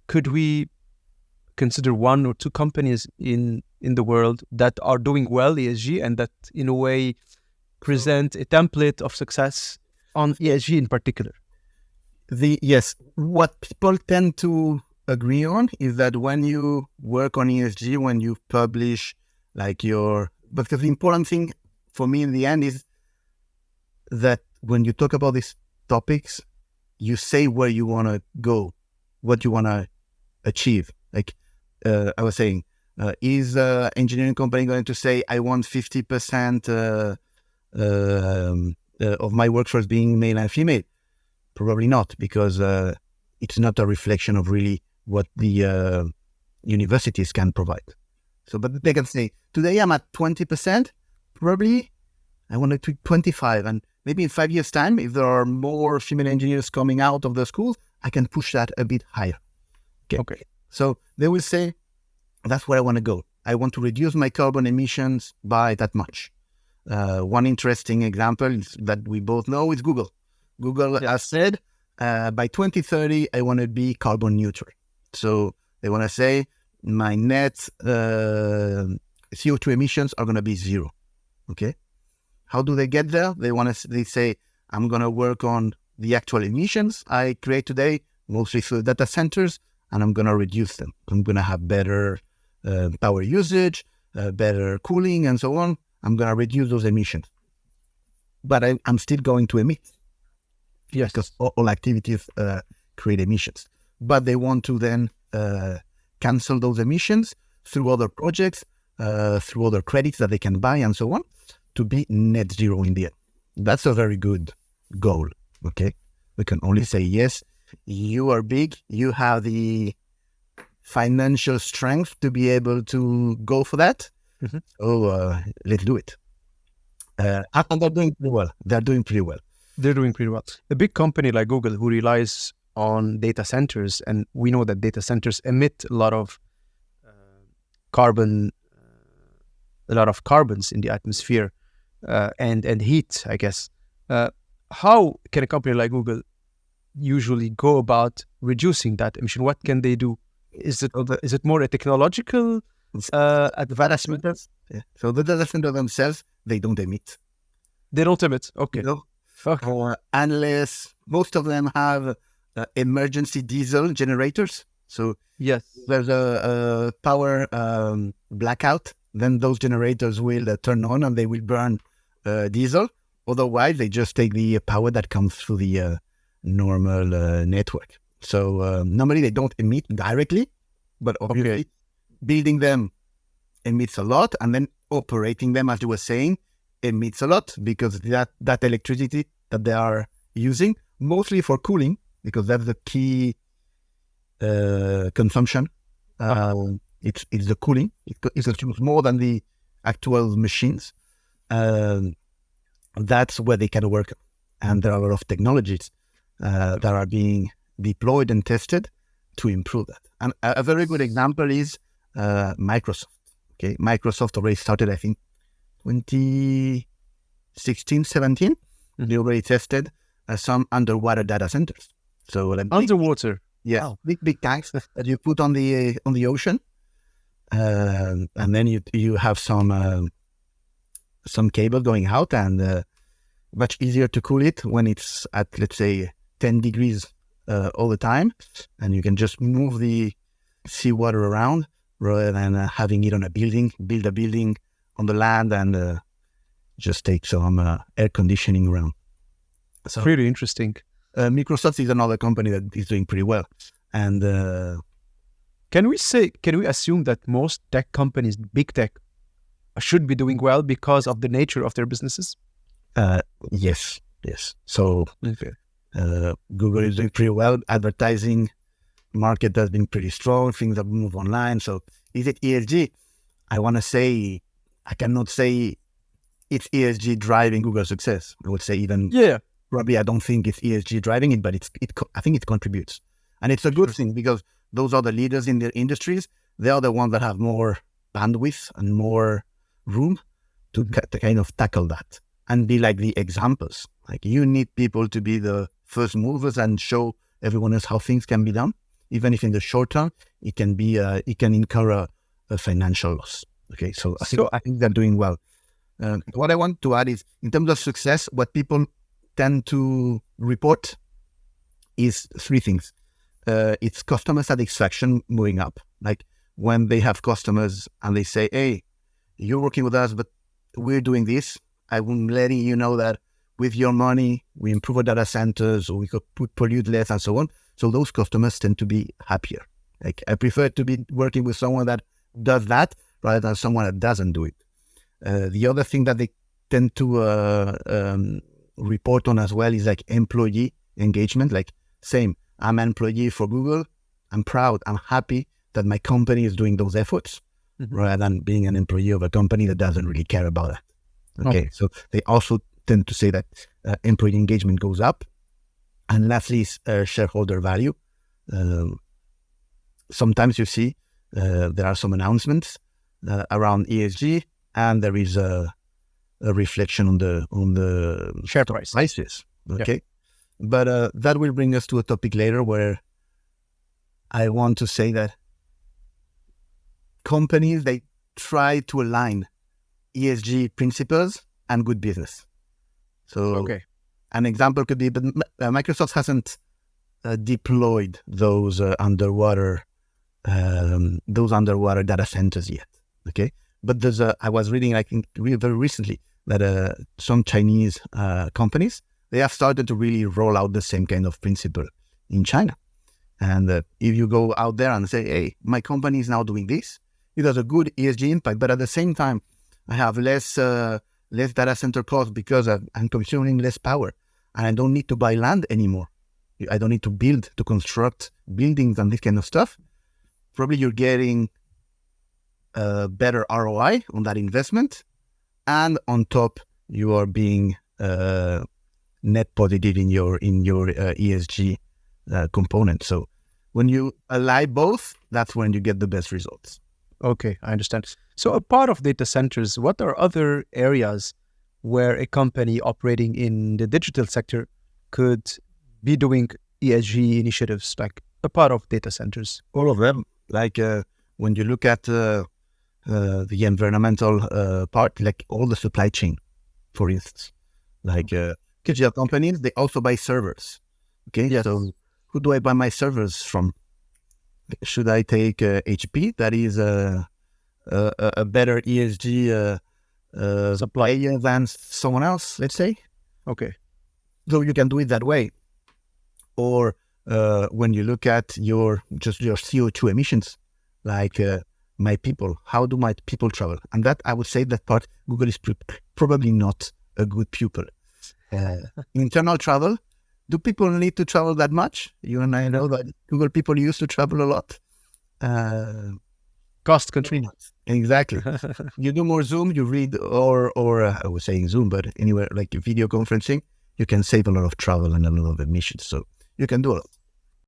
could we consider one or two companies in the world that are doing well ESG and that in a way present a template of success on ESG in particular? Yes, what people tend to agree on is that when you work on ESG, when you publish because the important thing for me in the end is that when you talk about these topics, you say where you want to go, what you want to achieve. Like I was saying, is an engineering company going to say, I want 50% of my workforce being male and female? Probably not, because it's not a reflection of really what the universities can provide. So, but they can say, today I'm at 20%, probably I want it to be 25. And maybe in 5 years' time, if there are more female engineers coming out of the schools, I can push that a bit higher. Okay. So they will say, that's where I want to go. I want to reduce my carbon emissions by that much. One interesting example that we both know is Google. Google has said, by 2030, I want to be carbon neutral. So they want to say my net CO2 emissions are going to be zero. Okay. How do they get there? They say, I'm going to work on the actual emissions I create today, mostly through data centers, and I'm going to reduce them. I'm going to have better power usage, better cooling, and so on. I'm going to reduce those emissions. But I'm still going to emit. Yes, because all activities create emissions. But they want to then cancel those emissions through other projects, through other credits that they can buy and so on, to be net zero in the end. That's a very good goal, okay? We can only say, yes, you are big, you have the financial strength to be able to go for that. Mm-hmm. So let's do it. And they're doing pretty well. They're doing pretty well. A big company like Google, who relies on data centers, and we know that data centers emit a lot of carbons in the atmosphere and heat, I guess. How can a company like Google usually go about reducing that emission? What can they do? Is it more a technological advancement? Yeah. So the data center themselves, they don't emit. They don't emit. Okay. No. Unless most of them have emergency diesel generators. So yes, there's a power blackout, then those generators will turn on and they will burn diesel. Otherwise, they just take the power that comes through the normal network. So normally they don't emit directly, but obviously building them emits a lot, and then operating them, as you were saying, emits a lot, because that electricity that they are using, mostly for cooling, because that's the key consumption. It's the cooling. It consumes more than the actual machines. That's where they can work. And there are a lot of technologies that are being deployed and tested to improve that. And a very good example is Microsoft. Okay, Microsoft already started, I think, 2016, 17. Mm-hmm. They already tested some underwater data centers. So underwater, yeah, wow. big tanks that you put on the ocean, and then you have some cable going out, and much easier to cool it when it's at, let's say, 10 degrees all the time, and you can just move the seawater around rather than having it on build a building on the land and just take some air conditioning around. So pretty interesting. Microsoft is another company that is doing pretty well. And can we assume that most tech companies, big tech, should be doing well because of the nature of their businesses? Yes. So Google is doing pretty well. Advertising market has been pretty strong. Things have moved online. So is it ESG? I cannot say it's ESG driving Google's success. I would say probably I don't think it's ESG driving it, but I think it contributes. And it's a good thing, because those are the leaders in their industries. They are the ones that have more bandwidth and more room to kind of tackle that and be like the examples. Like, you need people to be the first movers and show everyone else how things can be done. even if in the short term it can be it can incur a financial loss. Okay, so I think they're doing well. What I want to add is, in terms of success, what people tend to report is three things. It's customer satisfaction moving up. Like when they have customers and they say, hey, you're working with us, but we're doing this. I'm letting you know that with your money, we improve our data centers, or we could pollute less and so on. So those customers tend to be happier. Like I prefer to be working with someone that does that rather than someone that doesn't do it. The other thing that they tend to report on as well is like employee engagement. Like same, I'm an employee for Google. I'm proud. I'm happy that my company is doing those efforts rather than being an employee of a company that doesn't really care about that. Okay. So they also tend to say that employee engagement goes up. And lastly is shareholder value. Sometimes you see there are some announcements around ESG, and there is a reflection on the share prices. Okay, yeah. But that will bring us to a topic later where I want to say that companies, they try to align ESG principles and good business. So an example could be, but Microsoft hasn't deployed those underwater data centers yet. Okay, but there's I was reading, I think, very recently that some Chinese companies, they have started to really roll out the same kind of principle in China. And if you go out there and say, hey, my company is now doing this, it has a good ESG impact, but at the same time, I have less data center costs because I'm consuming less power, and I don't need to buy land anymore. I don't need to construct buildings and this kind of stuff. Probably you're getting a better ROI on that investment, and on top you are being net positive in your ESG component. So when you align both, that's when you get the best results. Okay, I understand. So a part of data centers, what are other areas where a company operating in the digital sector could be doing ESG initiatives, like a part of data centers? All of them. Like when you look at the environmental part, like all the supply chain, for instance. Like digital companies, they also buy servers. Okay, yes. So who do I buy my servers from? Should I take HP? That is a better ESG supplier than someone else, let's say. Okay. So you can do it that way. Or when you look at your CO2 emissions, like my people, how do my people travel? And that, I would say that part, Google is probably not a good pupil. Internal travel, do people need to travel that much? You and I know that Google people used to travel a lot. Cost convenience. Exactly. You do more Zoom, you read, or I was saying Zoom, but anywhere like video conferencing, you can save a lot of travel and a lot of emissions. So you can do a lot.